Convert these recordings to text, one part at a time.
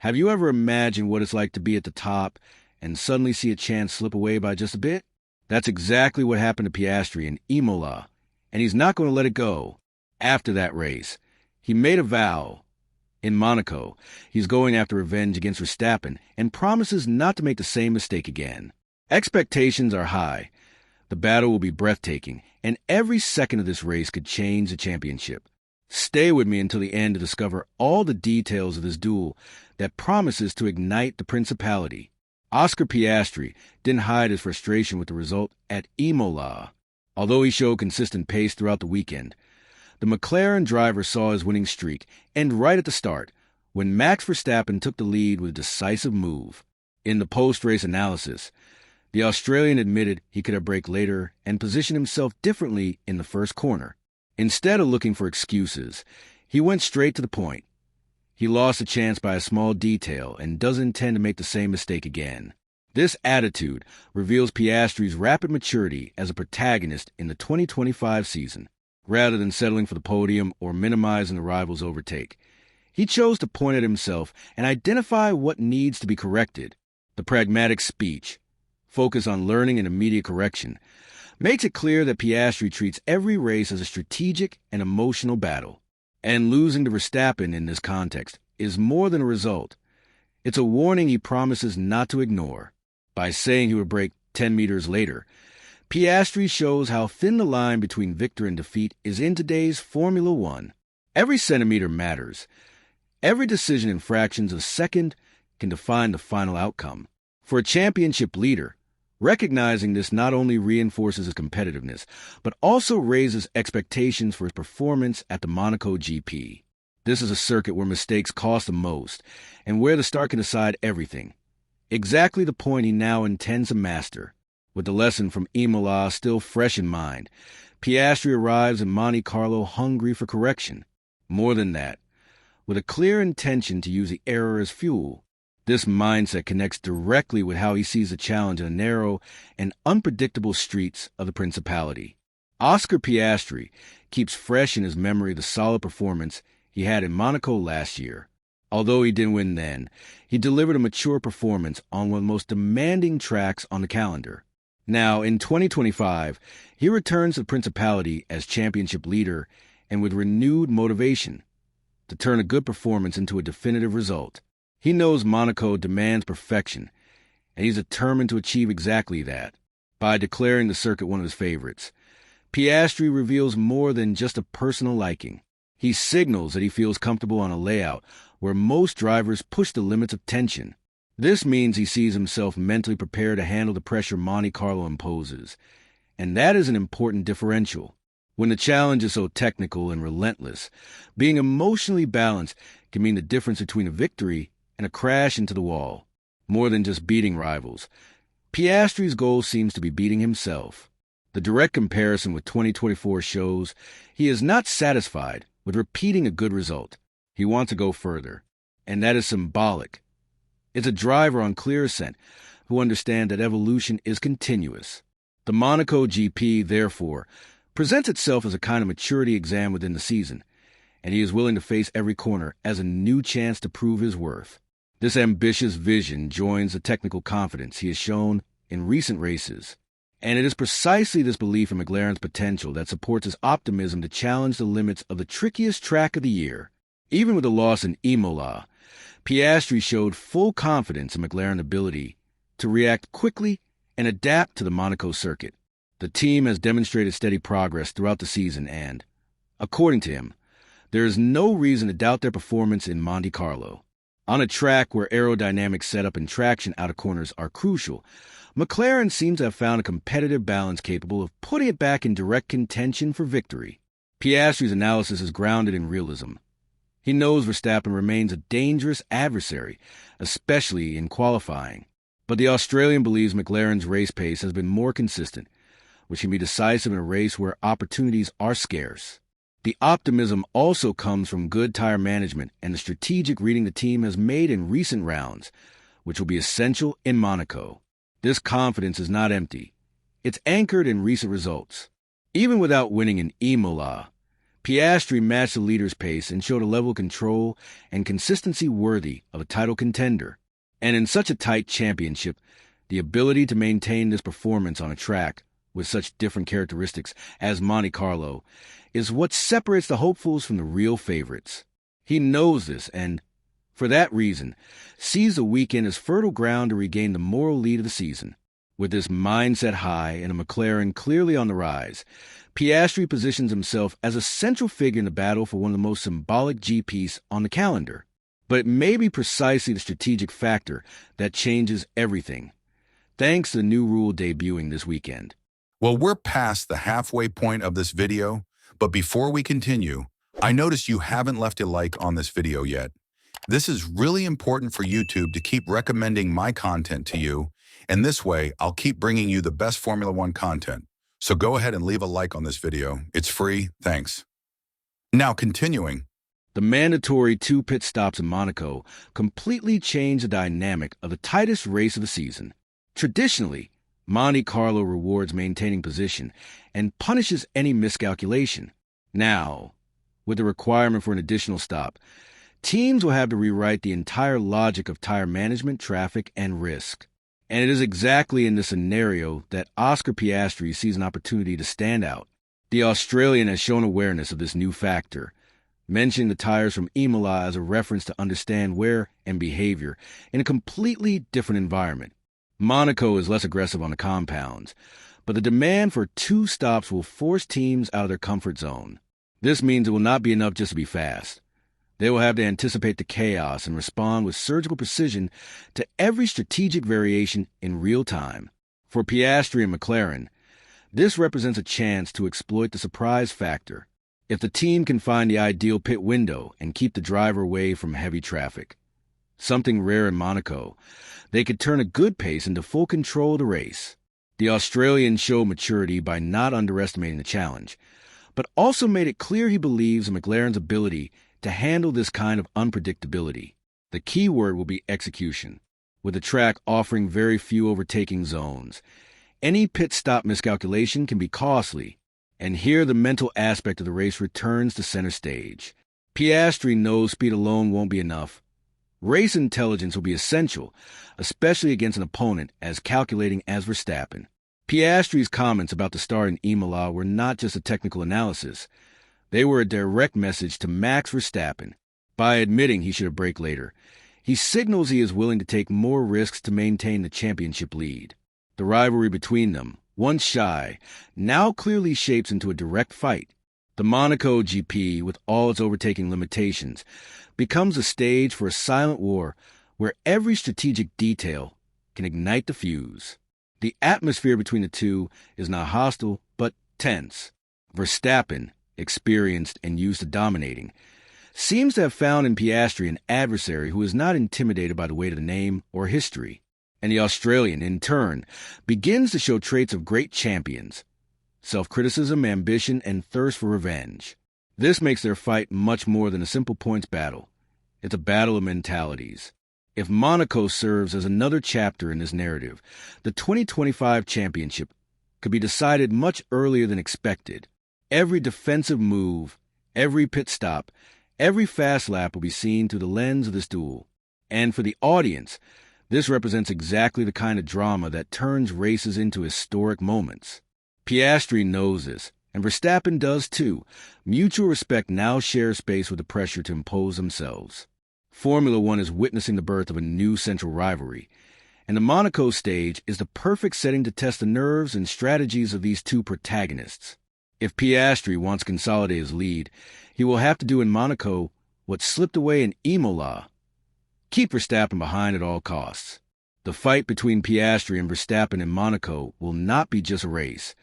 Have you ever imagined what it's like to be at the top and suddenly see a chance slip away by just a bit? That's exactly what happened to Piastri in Imola, and he's not going to let it go. After that race, he made a vow. In Monaco, he's going after revenge against Verstappen and promises not to make the same mistake again. Expectations are high. The battle will be breathtaking, and every second of this race could change the championship. Stay with me until the end to discover all the details of this duel that promises to ignite the principality. Oscar Piastri didn't hide his frustration with the result at Imola. Although he showed consistent pace throughout the weekend, the McLaren driver saw his winning streak end right at the start, when Max Verstappen took the lead with a decisive move. In the post-race analysis, the Australian admitted he could have braked later and positioned himself differently in the first corner. Instead of looking for excuses, he went straight to the point. He lost a chance by a small detail and doesn't intend to make the same mistake again. This attitude reveals Piastri's rapid maturity as a protagonist in the 2025 season. Rather than settling for the podium or minimizing the rival's overtake, he chose to point at himself and identify what needs to be corrected. The pragmatic speech, focus on learning and immediate correction, makes it clear that Piastri treats every race as a strategic and emotional battle. And losing to Verstappen in this context is more than a result. It's a warning he promises not to ignore. By saying he would brake 10 meters later, Piastri shows how thin the line between victory and defeat is in today's Formula One. Every centimeter matters. Every decision in fractions of a second can define the final outcome. For a championship leader, recognizing this not only reinforces his competitiveness, but also raises expectations for his performance at the Monaco GP. This is a circuit where mistakes cost the most, and where the start can decide everything. Exactly the point he now intends to master. With the lesson from Imola still fresh in mind, Piastri arrives in Monte Carlo hungry for correction. More than that, with a clear intention to use the error as fuel. This mindset connects directly with how he sees the challenge in the narrow and unpredictable streets of the Principality. Oscar Piastri keeps fresh in his memory the solid performance he had in Monaco last year. Although he didn't win then, he delivered a mature performance on one of the most demanding tracks on the calendar. Now, in 2025, he returns to the Principality as championship leader and with renewed motivation to turn a good performance into a definitive result. He knows Monaco demands perfection, and he's determined to achieve exactly that. By declaring the circuit one of his favorites, Piastri reveals more than just a personal liking. He signals that he feels comfortable on a layout where most drivers push the limits of tension. This means he sees himself mentally prepared to handle the pressure Monte Carlo imposes, and that is an important differential. When the challenge is so technical and relentless, being emotionally balanced can mean the difference between a victory and a crash into the wall. More than just beating rivals, Piastri's goal seems to be beating himself. The direct comparison with 2024 shows he is not satisfied with repeating a good result. He wants to go further, and that is symbolic. It's a driver on clear ascent who understands that evolution is continuous. The Monaco GP, therefore, presents itself as a kind of maturity exam within the season, and he is willing to face every corner as a new chance to prove his worth. This ambitious vision joins the technical confidence he has shown in recent races, and it is precisely this belief in McLaren's potential that supports his optimism to challenge the limits of the trickiest track of the year. Even with the loss in Imola, Piastri showed full confidence in McLaren's ability to react quickly and adapt to the Monaco circuit. The team has demonstrated steady progress throughout the season and, according to him, there is no reason to doubt their performance in Monte Carlo. On a track where aerodynamic setup and traction out of corners are crucial, McLaren seems to have found a competitive balance capable of putting it back in direct contention for victory. Piastri's analysis is grounded in realism. He knows Verstappen remains a dangerous adversary, especially in qualifying. But the Australian believes McLaren's race pace has been more consistent, which can be decisive in a race where opportunities are scarce. The optimism also comes from good tire management and the strategic reading the team has made in recent rounds, which will be essential in Monaco. This confidence is not empty. It's anchored in recent results. Even without winning in Imola, Piastri matched the leader's pace and showed a level of control and consistency worthy of a title contender. And in such a tight championship, the ability to maintain this performance on a track with such different characteristics as Monte Carlo is what separates the hopefuls from the real favorites. He knows this and, for that reason, sees the weekend as fertile ground to regain the moral lead of the season. With this mindset high and a McLaren clearly on the rise, Piastri positions himself as a central figure in the battle for one of the most symbolic GPs on the calendar. But it may be precisely the strategic factor that changes everything, thanks to the new rule debuting this weekend. Well, we're past the halfway point of this video, but before we continue, I noticed you haven't left a like on this video yet. This is really important for YouTube to keep recommending my content to you, and this way I'll keep bringing you the best Formula One content. So go ahead and leave a like on this video. It's free. Thanks. Now continuing. The mandatory 2 pit stops in Monaco completely changed the dynamic of the tightest race of the season. Traditionally, Monte Carlo rewards maintaining position and punishes any miscalculation. Now, with the requirement for an additional stop, teams will have to rewrite the entire logic of tire management, traffic, and risk. And it is exactly in this scenario that Oscar Piastri sees an opportunity to stand out. The Australian has shown awareness of this new factor, mentioning the tires from Imola as a reference to understand wear and behavior in a completely different environment. Monaco is less aggressive on the compounds, but the demand for 2 stops will force teams out of their comfort zone. This means it will not be enough just to be fast. They will have to anticipate the chaos and respond with surgical precision to every strategic variation in real time. For Piastri and McLaren, this represents a chance to exploit the surprise factor. If the team can find the ideal pit window and keep the driver away from heavy traffic, something rare in Monaco, they could turn a good pace into full control of the race. The Australian showed maturity by not underestimating the challenge, but also made it clear he believes in McLaren's ability to handle this kind of unpredictability. The key word will be execution. With the track offering very few overtaking zones, any pit stop miscalculation can be costly, and here the mental aspect of the race returns to center stage. Piastri knows speed alone won't be enough. Race intelligence will be essential, especially against an opponent as calculating as Verstappen. Piastri's comments about the start in Imola were not just a technical analysis. They were a direct message to Max Verstappen. By admitting he should have braked later, he signals he is willing to take more risks to maintain the championship lead. The rivalry between them, once shy, now clearly shapes into a direct fight. The Monaco GP, with all its overtaking limitations, becomes a stage for a silent war where every strategic detail can ignite the fuse. The atmosphere between the two is not hostile, but tense. Verstappen, experienced and used to dominating, seems to have found in Piastri an adversary who is not intimidated by the weight of the name or history. And the Australian, in turn, begins to show traits of great champions: self-criticism, ambition, and thirst for revenge. This makes their fight much more than a simple points battle. It's a battle of mentalities. If Monaco serves as another chapter in this narrative, the 2025 championship could be decided much earlier than expected. Every defensive move, every pit stop, every fast lap will be seen through the lens of this duel. And for the audience, this represents exactly the kind of drama that turns races into historic moments. Piastri knows this, and Verstappen does too. Mutual respect now shares space with the pressure to impose themselves. Formula One is witnessing the birth of a new central rivalry, and the Monaco stage is the perfect setting to test the nerves and strategies of these two protagonists. If Piastri wants to consolidate his lead, he will have to do in Monaco what slipped away in Imola: keep Verstappen behind at all costs. The fight between Piastri and Verstappen in Monaco will not be just a race.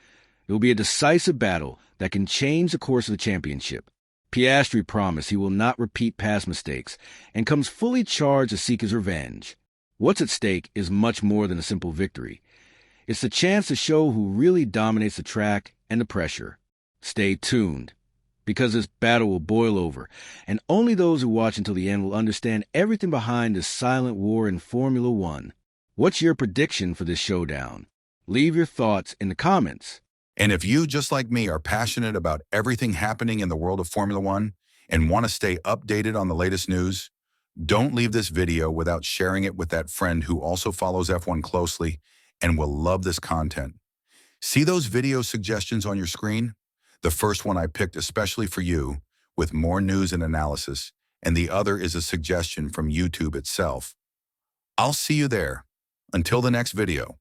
It will be a decisive battle that can change the course of the championship. Piastri promised he will not repeat past mistakes and comes fully charged to seek his revenge. What's at stake is much more than a simple victory. It's the chance to show who really dominates the track and the pressure. Stay tuned, because this battle will boil over, and only those who watch until the end will understand everything behind this silent war in Formula One. What's your prediction for this showdown? Leave your thoughts in the comments. And if you, just like me, are passionate about everything happening in the world of Formula One and want to stay updated on the latest news, don't leave this video without sharing it with that friend who also follows F1 closely and will love this content. See those video suggestions on your screen? The first one I picked especially for you, with more news and analysis, and the other is a suggestion from YouTube itself. I'll see you there. Until the next video.